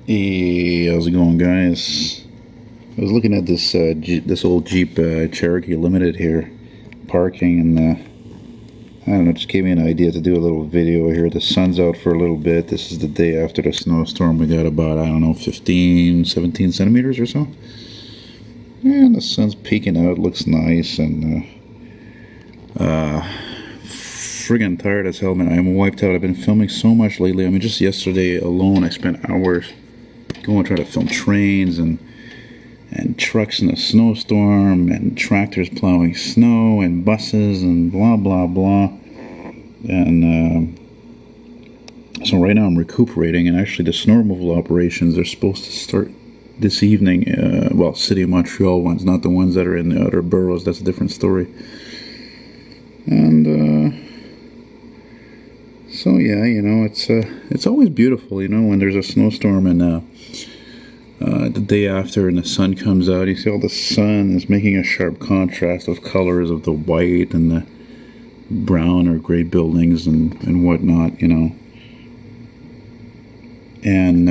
Hey, how's it going, guys? I was looking at this this old Jeep Cherokee Limited here, parking, and I don't know, it just gave me an idea to do a little video here. The sun's out for a little bit. This is the day after the snowstorm. We got about, I don't know, 15, 17 centimeters or so. And the sun's peeking out. Looks nice, and friggin' tired as hell, man. I'm wiped out. I've been filming so much lately. I mean, just yesterday alone, I spent hours going trying to film trains and trucks in a snowstorm and tractors plowing snow and buses and blah blah blah. And so right now I'm recuperating, and actually the snow removal operations are supposed to start this evening. Well, City of Montreal ones, not the ones that are in the other boroughs. That's a different story. And so yeah, you know, it's always beautiful, you know, when there's a snowstorm and the day after and the sun comes out. You see all the sun is making a sharp contrast of colors of the white and the brown or gray buildings and whatnot, you know. And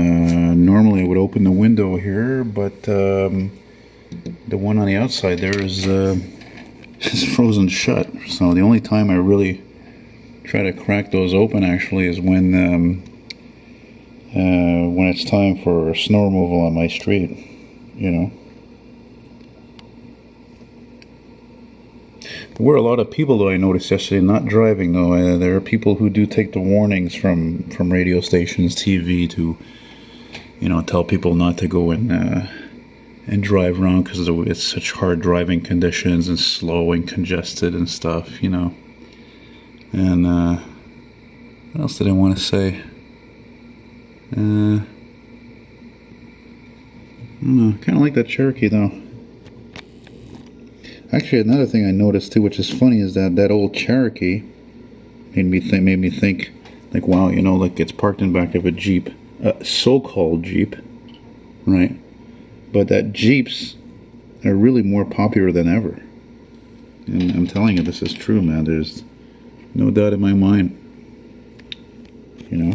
normally I would open the window here, but the one on the outside there is frozen shut. So the only time I really try to crack those open actually is when it's time for snow removal on my street, you know. There were a lot of people, though, I noticed yesterday, not driving, though. There are people who do take the warnings from radio stations, TV, to, you know, tell people not to go and drive around because it's such hard driving conditions and slow and congested and stuff, you know. And what else did I want to say? I kind of like that Cherokee, though. Actually, another thing I noticed too, which is funny, is that old Cherokee made me think, like, wow, you know, like it's parked in back of a Jeep, so-called Jeep, right? But that Jeeps are really more popular than ever, and I'm telling you, this is true, man. There's no doubt in my mind, you know.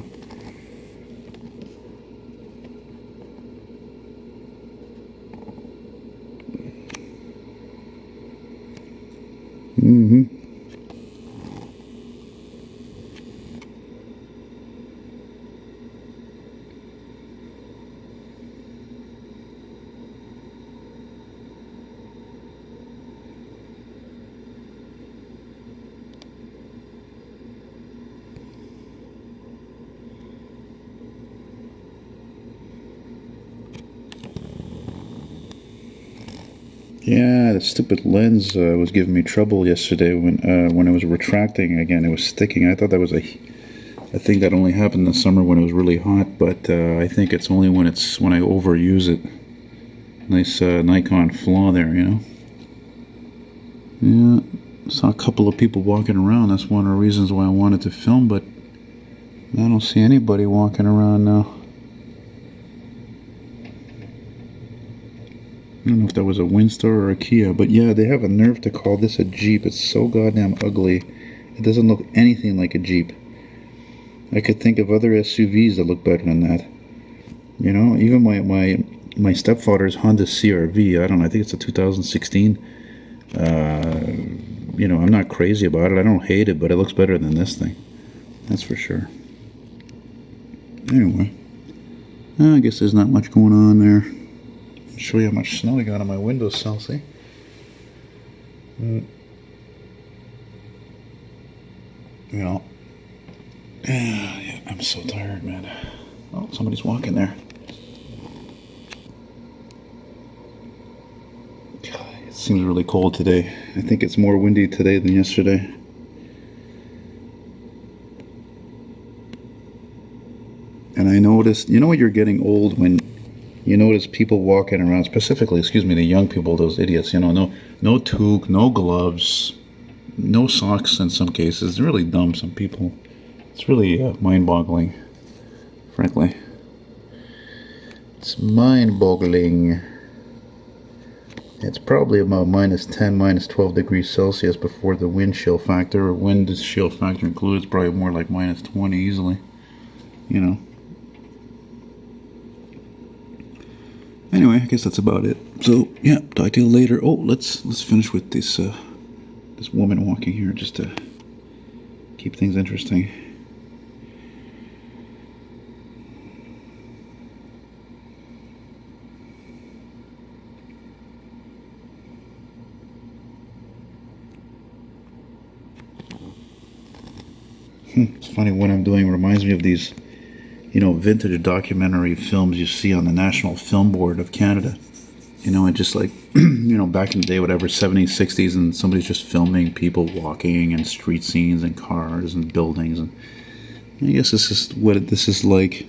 Yeah, the stupid lens was giving me trouble yesterday when I was retracting again. It was sticking. I thought that was a thing that only happened in the summer when it was really hot, but I think it's only when I overuse it. Nice Nikon flaw there, you know. Yeah, saw a couple of people walking around. That's one of the reasons why I wanted to film, but I don't see anybody walking around now. I don't know if that was a Windstar or a Kia, but yeah, they have a nerve to call this a Jeep. It's so goddamn ugly. It doesn't look anything like a Jeep. I could think of other SUVs that look better than that. You know, even my stepfather's Honda CR-V, I don't know, I think it's a 2016. You know, I'm not crazy about it. I don't hate it, but it looks better than this thing. That's for sure. Anyway, I guess there's not much going on there. Show you how much snow I got on my windowsill, see? You know, yeah, I'm so tired, man. Oh, somebody's walking there. God, it seems really cold today. I think it's more windy today than yesterday. And I noticed, you know when you're getting old, when you notice people walking around, specifically, excuse me, the young people, those idiots, you know, no toque, no gloves, no socks in some cases. It's really dumb, some people. It's really mind-boggling, frankly. It's mind-boggling. It's probably about minus 10, minus 12 degrees Celsius before the wind chill factor, or wind chill factor included. It's probably more like minus 20 easily, you know. Anyway, I guess that's about it. So yeah, talk to you later. Oh, let's finish with this this woman walking here just to keep things interesting. It's funny, what I'm doing reminds me of these, vintage documentary films you see on the National Film Board of Canada. And just like, back in the day, whatever, 70s, 60s, and somebody's just filming people walking and street scenes and cars and buildings. And I guess this is what this is like,